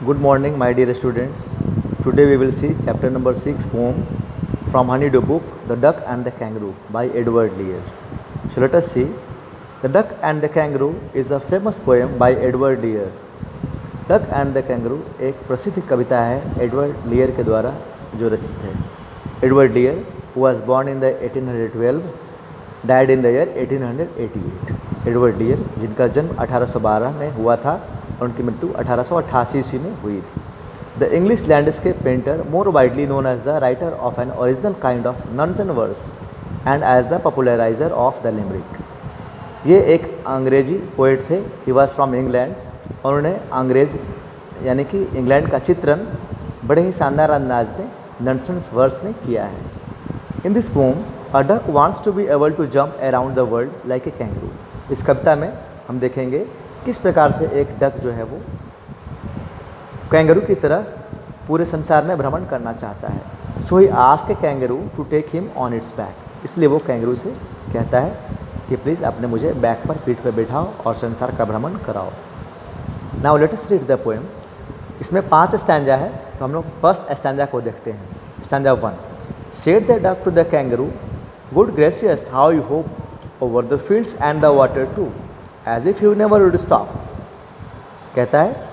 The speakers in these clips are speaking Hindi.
Good morning, my dear students. Today we will see chapter number 6 poem from Honeydew book, The Duck and the Kangaroo by Edward Lear. So let us see. The Duck and the Kangaroo is a famous poem by Edward Lear. Duck and the kangaroo एक प्रसिद्ध कविता है एडवर्ड लियर के द्वारा जो रचित है. Edward लियर who was born in the 1812 died in the year 1888. Edward लियर जिनका जन्म 1812 में हुआ था और उनकी मृत्यु 1888 ईस्वी में हुई थी. The English landscape painter more widely known as the writer of an original kind of nonsense verse and as the populariser of the limerick. ये एक अंग्रेजी पोएट थे. ही वॉज फ्रॉम इंग्लैंड और उन्होंने अंग्रेज यानी कि इंग्लैंड का चित्रण बड़े ही शानदार अंदाज में नॉनसेंस वर्स में किया है. In this poem a duck wants to be able to jump around the world like a kangaroo. इस कविता में हम देखेंगे किस प्रकार से एक डक जो है वो कैंगरू की तरह पूरे संसार में भ्रमण करना चाहता है. So he ask a kangaroo to take him on its back. इसलिए वो कैंगरू से कहता है कि प्लीज़ आपने मुझे बैक पर पीठ पर बैठाओ और संसार का भ्रमण कराओ. Now let us read the poem. इसमें 5 स्टैंजा है तो हम लोग फर्स्ट स्टैंजा को देखते हैं. Stanza 1. Said the duck to the kangaroo good gracious how you hop over the fields and the water too as if you never would stop. कहता है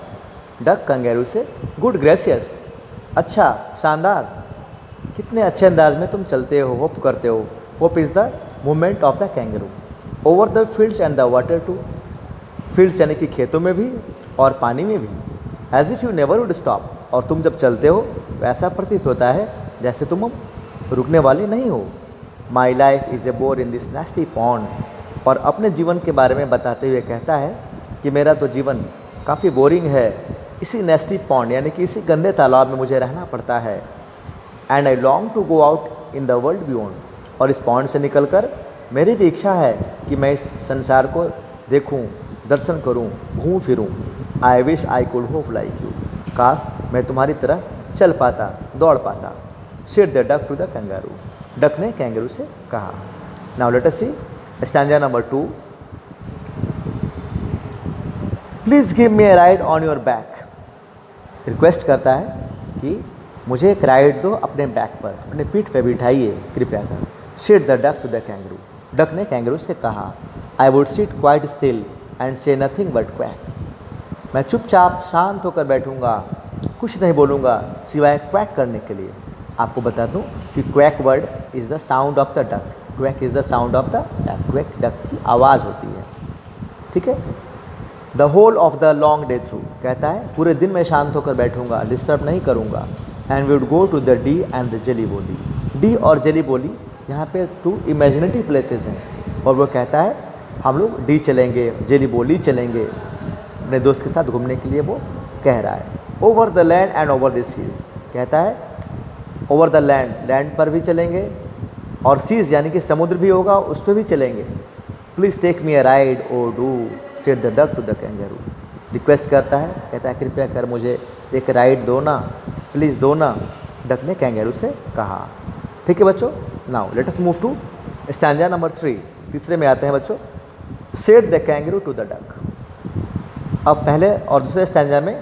डक कैंगरू से गुड ग्रेसियस, अच्छा शानदार, कितने अच्छे अंदाज में तुम चलते हो, होप करते हो. Hop is the movement of the kangaroo. Over the fields and the water too. Fields यानी कि खेतों में भी और पानी में भी. As if you never would stop. और तुम जब चलते हो तो ऐसा प्रतीत होता है जैसे तुम रुकने वाले नहीं हो. My life is a bore in this नेस्टी pond. और अपने जीवन के बारे में बताते हुए कहता है कि मेरा तो जीवन काफ़ी बोरिंग है, इसी नेस्टी पॉन्ड यानी कि इसी गंदे तालाब में मुझे रहना पड़ता है. And I long to go out in the world beyond. और इस पॉन्ड से निकलकर मेरी भी इच्छा है कि मैं इस संसार को देखूं, दर्शन करूं, घूम फिरूं. I wish I could hop like you. काश मैं तुम्हारी तरह चल पाता, दौड़ पाता. Said the duck to the kangaroo. Duck ने कैंगरू से कहा. Now let us see stanza number 2. Please give me a ride on your back. Request करता है कि मुझे एक राइड दो अपने बैक पर, अपने पीठ पर बिठाइए कृपया कर. Said the duck to the kangaroo. Duck ने कैंगरू से कहा. I would sit quite still and say nothing but quack. मैं चुपचाप शांत होकर बैठूंगा, कुछ नहीं बोलूँगा सिवाय क्वैक करने के लिए. आपको बता दूं कि quack word is the sound of the duck. Quack is the sound of the duck. Quack duck की आवाज़ होती है. ठीक है. The whole of the long day through. कहता है पूरे दिन मैं शांत होकर बैठूंगा, डिस्टर्ब नहीं करूँगा. And we would go to the Dee and the Jelly Bo Lee. Dee और जेली बोली यहाँ पे 2 इमेजिनेटिव प्लेसेस हैं. और वो कहता है हम लोग डी चलेंगे, जेली बोली चलेंगे. अपने दोस्त के साथ घूमने के लिए वो कह रहा है. Over the land and over the seas. कहता है ओवर द लैंड, लैंड पर भी चलेंगे, और सीज यानी कि समुद्र भी होगा उस पर भी चलेंगे. Please take me a ride O do. Said the duck to the kangaroo. Request करता है, कहता है कृपया कर मुझे एक राइड दो ना, प्लीज़ दो ना. डक ने कैंगरू से कहा. ठीक है बच्चों. Now let us move to stanza number 3. तीसरे में आते हैं बच्चों. Said the kangaroo to the duck. अब पहले और दूसरे स्टैंजा में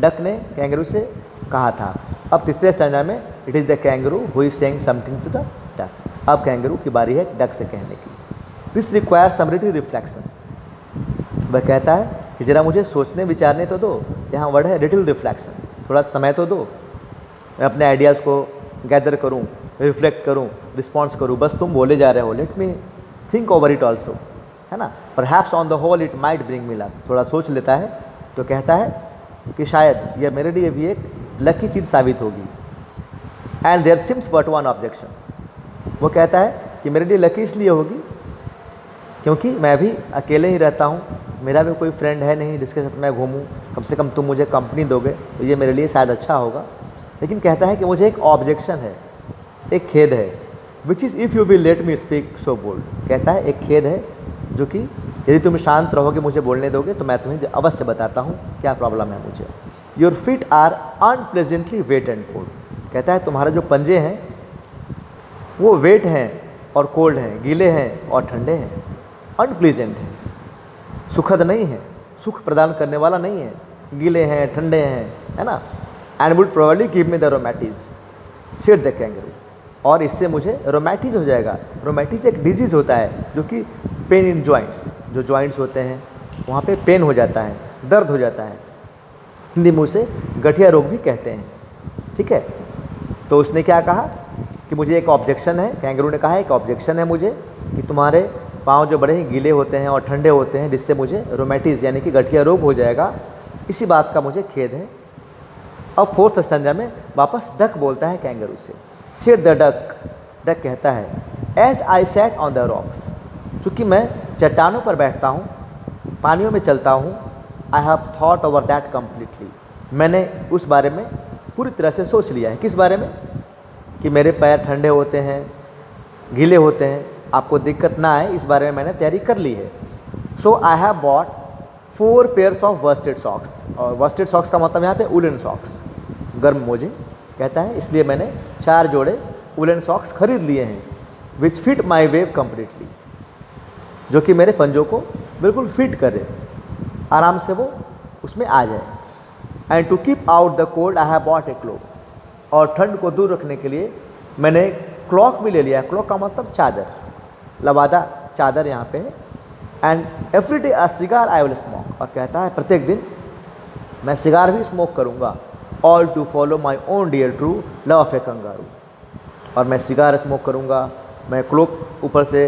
डक ने कैंगरू से कहा था. अब तीसरे स्टैंजा में it is the kangaroo who is saying something to the duck. अब कैंगरू की बारी है डक से कहने की. This require some little reflection. वह कहता है कि ज़रा मुझे सोचने विचारने तो दो. यहाँ वर्ड है लिटिल रिफ्लेक्शन. थोड़ा समय तो दो, मैं अपने आइडियाज़ को गैदर करूँ, रिफ्लेक्ट करूँ, रिस्पॉन्स करूँ. बस तुम बोले जा रहे हो. Let me think over it also, है ना. Perhaps on the whole it might bring me luck. थोड़ा सोच लेता है तो कहता है कि शायद यह मेरे लिए भी एक लकी चीज़ साबित होगी. And there seems but one objection. वो कहता है कि मेरे लिए लकी इसलिए होगी क्योंकि मैं भी अकेले ही रहता हूँ, मेरा भी कोई फ्रेंड है नहीं जिसके साथ मैं घूमूँ. कम से कम तुम मुझे कंपनी दोगे तो ये मेरे लिए शायद अच्छा होगा. लेकिन कहता है कि मुझे एक ऑब्जेक्शन है, एक खेद है. Which is if you will let me speak so bold. कहता है एक खेद है जो कि यदि तुम शांत रहोगे, मुझे बोलने दोगे तो मैं तुम्हें अवश्य बताता हूँ क्या प्रॉब्लम है मुझे. Your feet are unpleasantly wet and cold. कहता है तुम्हारे जो पंजे हैं वो वेट हैं और कोल्ड हैं, गीले हैं और ठंडे हैं. अनप्लीजेंट है, सुखद नहीं है, सुख प्रदान करने वाला नहीं है. गीले हैं, ठंडे हैं, है ना। And would probably give me the rheumatiz, said the kangaroo, और इससे मुझे रोमैटिज हो जाएगा। रोमैटिज एक डिजीज़ होता है जो कि पेन इन जॉइंट्स, जो जॉइंट्स होते हैं वहाँ पे पेन हो जाता है, दर्द हो जाता है, हिंदी में उसे गठिया रोग भी कहते हैं, ठीक है। तो उसने क्या कहा कि मुझे एक ऑब्जेक्शन है, कैंगरू ने कहा एक ऑब्जेक्शन है मुझे कि तुम्हारे पाँव जो बड़े ही गीले होते हैं और ठंडे होते हैं, जिससे मुझे रोमैटिज यानी कि गठिया रोग हो जाएगा, इसी बात का मुझे खेद है। अब फोर्थ स्टैंजा में वापस डक बोलता है कैंगरू से, सेड द डक, डक कहता है, as I sat on the rocks, चूँकि मैं चट्टानों पर बैठता हूँ, पानियों में चलता हूँ, I have thought over that completely, मैंने उस बारे में पूरी तरह से सोच लिया है। किस बारे में? कि मेरे पैर ठंडे होते हैं, गीले होते हैं, आपको दिक्कत ना आए, इस बारे में मैंने तैयारी कर ली है। So I have bought 4 pairs of worsted socks, और वर्स्टेड सॉक्स का मतलब यहाँ पे वुलन सॉक्स, गर्म मोजे कहता है, इसलिए मैंने 4 जोड़े वुलन सॉक्स खरीद लिए हैं, विच फिट माई वेव कम्प्लीटली, जो कि मेरे पंजों को बिल्कुल फिट करे, आराम से वो उसमें आ जाए। And to keep out the cold I have bought a cloak, और ठंड को दूर रखने के लिए मैंने क्लॉक भी ले लिया है। क्लॉक का मतलब चादर, लबादा चादर यहाँ पे है। And every day a cigar I will smoke, और कहता है प्रत्येक दिन मैं सिगार भी स्मोक करूँगा, all to follow my own dear true love of a kangaroo, और मैं सिगार स्मोक करूँगा, मैं क्लोक ऊपर से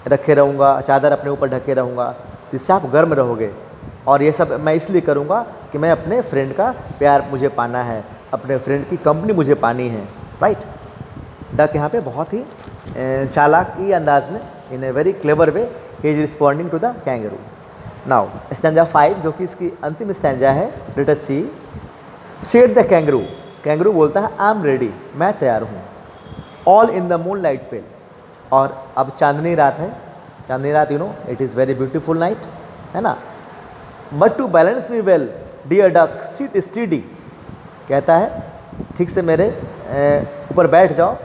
रखे रहूँगा, चादर अपने ऊपर ढके रहूँगा, जिससे आप गर्म रहोगे, और ये सब मैं इसलिए करूँगा कि मैं अपने फ्रेंड का प्यार मुझे पाना है, अपने फ्रेंड की कंपनी मुझे पानी है, राइट। डक यहाँ पे बहुत ही चालाकी अंदाज में, in a very clever way, he is responding to the kangaroo. Now stanza 5 जो कि इसकी अंतिम स्टैंजा है, let us see, said the kangaroo, kangaroo बोलता है आई एम रेडी, मैं तैयार हूँ, all in the moonlight pale, और अब चांदनी रात है, चांदनी रात you know it is very beautiful night, है ना। But to balance me well dear duck sit study, कहता है ठीक से मेरे ऊपर बैठ जाओ,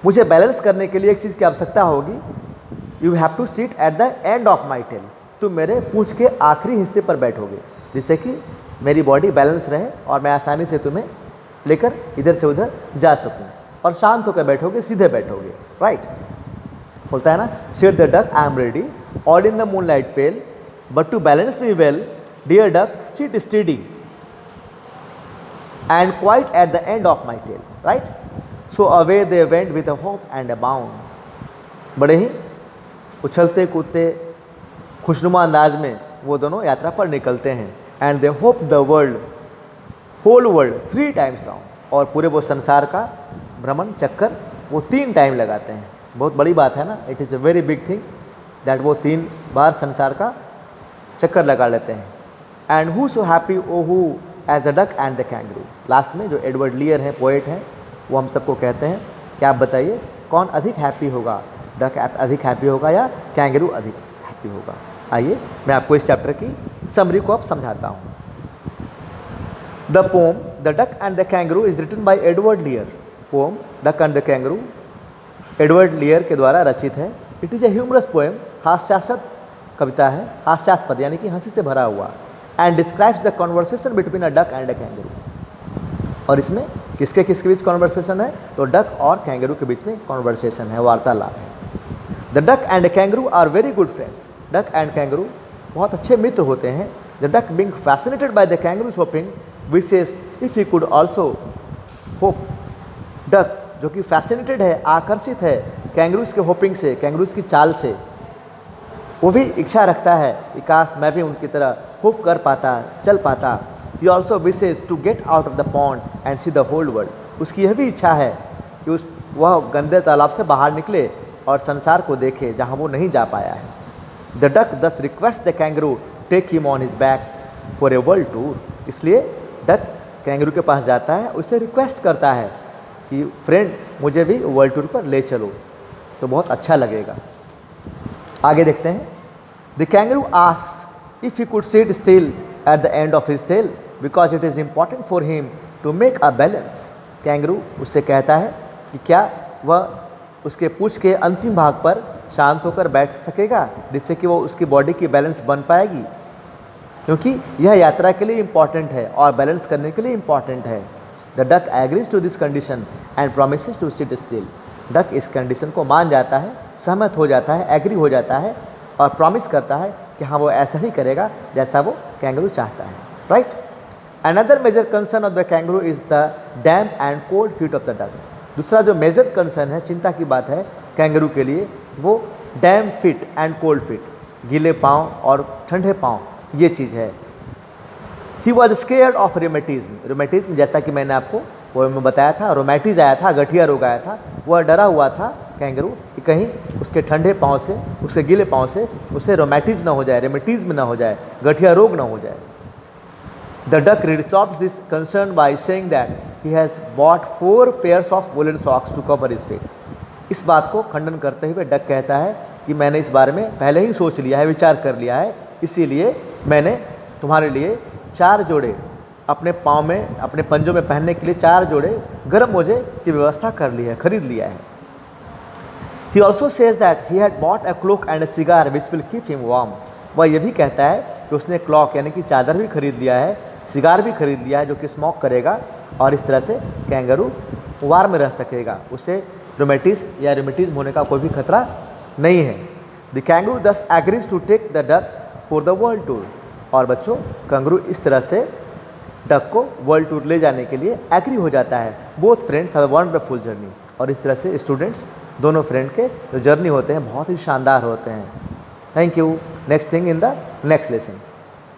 मुझे बैलेंस करने के लिए एक चीज़ की आवश्यकता होगी, you have to sit at the end of my tail, तुम मेरे पूंछ के आखिरी हिस्से पर बैठोगे, जिससे कि मेरी बॉडी बैलेंस रहे और मैं आसानी से तुम्हें लेकर इधर से उधर जा सकूं, और शांत होकर बैठोगे, सीधे बैठोगे, राइट। बोलता है ना, said the duck I am ready, all in the moonlight pale, but to balance me well dear duck sit steady and quiet at the end of my tail, right. So away they went with a hop and a bound, बड़े ही उछलते कूदते खुशनुमा अंदाज में वो दोनों यात्रा पर निकलते हैं। And they hop the world, whole world 3 times round, और पूरे वो संसार का भ्रमण चक्कर वो 3 टाइम लगाते हैं। बहुत बड़ी बात है ना, it is a very big thing that वो 3 बार संसार का चक्कर लगा लेते हैं। And who so happy O who as a duck and the kangaroo, last में जो एडवर्ड लियर हैं, पोएट हैं, वो हम सबको कहते हैं कि आप बताइए कौन अधिक हैप्पी होगा, डक अधिक हैप्पी होगा या कैंगरू अधिक हैप्पी होगा। आइए मैं आपको इस चैप्टर की समरी को अब समझाता हूँ। The poem the duck and the kangaroo is written by Edward Lear, poem duck and the kangaroo Edward Lear के द्वारा रचित है। It is a humorous poem, हास्यास्पद कविता है, हास्यास्पद यानी कि हंसी से भरा हुआ, and describes the conversation between a duck and a kangaroo, और इसमें किसके बीच कॉन्वर्सेशन है, तो डक और कैंगरू के बीच में कॉन्वर्सेशन है, वार्तालाप है। The duck and kangaroo are very good friends, duck and kangaroo बहुत अच्छे मित्र होते हैं। The duck being fascinated by the kangaroos hopping wishes if he could also hop, duck जो कि फैसिनेटेड है, आकर्षित है कैंगरूज के होपिंग से, कैंगरूज की चाल से, वो भी इच्छा रखता है कि काश मैं भी उनकी तरह होप कर पाता, चल पाता। He also wishes to get out of the pond and see the whole world, उसकी यह भी इच्छा है कि वह गंदे तालाब से बाहर निकले और संसार को देखे जहाँ वो नहीं जा पाया है। The duck thus request the kangaroo take him on his back for a world tour, इसलिए डक कैंगरू के पास जाता है, उससे रिक्वेस्ट करता है कि फ्रेंड मुझे भी वर्ल्ड टूर पर ले चलो, तो बहुत अच्छा लगेगा। आगे देखते हैं। The kangaroo asks if he could sit still at the end of his tail because it is important for him to make a balance, kangaroo उससे कहता है कि क्या वह उसके पूंछ के अंतिम भाग पर शांत होकर बैठ सकेगा, जिससे कि वो उसकी बॉडी की बैलेंस बन पाएगी। क्योंकि यह यात्रा के लिए इम्पॉर्टेंट है और बैलेंस करने के लिए इम्पॉर्टेंट है। The duck agrees to this condition and promises to sit still. Duck इस कंडीशन को मान जाता है, सहमत हो जाता है, एग्री हो जाता है और प्रॉमिस करता है कि हाँ वो ऐसा ही करेगा जैसा वो कैंगरू चाहता है, right. Another major concern of the kangaroo is the damp and cold feet of the duck. दूसरा जो मेजर कंसर्न है, चिंता की बात है कैंगरू के लिए, वो डैम्प फीट एंड कोल्ड फीट, गीले पाँव और ठंडे पाँव, ये चीज़ है। He was scared of rheumatism. Rheumatism जैसा कि मैंने आपको पोएम में बताया था, रोमेटिज आया था, गठिया रोग आया था, वह डरा हुआ था कैंगरू कि कहीं उसके ठंडे पाँव से, उसके गीले पाँव से उसे रोमेटिज ना हो जाए, रोमेटिज्म ना हो जाए, गठिया रोग ना हो जाए। The duck resolves this concern by saying that he has bought 4 pairs of woolen socks to cover his feet. इस बात को खंडन करते हुए डक कहता है कि मैंने इस बारे में पहले ही सोच लिया है, विचार कर लिया है, इसीलिए मैंने तुम्हारे लिए 4 जोड़े अपने पाँव में, अपने पंजों में पहनने के लिए 4 जोड़े गर्म मोजे की व्यवस्था कर ली है, खरीद लिया है। He also says that he had bought a cloak and a cigar which will keep him warm. वह ये भी कहता है कि उसने क्लॉक यानी कि चादर भी खरीद लिया है, सिगार भी खरीद लिया है जो कि स्मोक करेगा और इस तरह से कैंगरू वार्म रह सकेगा, उसे रोमेटिस या रोमेटिज्म होने का कोई भी खतरा नहीं है। The kangaroo thus agrees to take the duck for the world tour. और बच्चों, कैंगरू इस तरह से डक को वर्ल्ड टूर ले जाने के लिए एग्री हो जाता है। Both friends have a wonderful journey. और इस तरह से स्टूडेंट्स, दोनों फ्रेंड के जो जर्नी होते हैं बहुत ही शानदार होते हैं। Thank you. Next thing in the next lesson.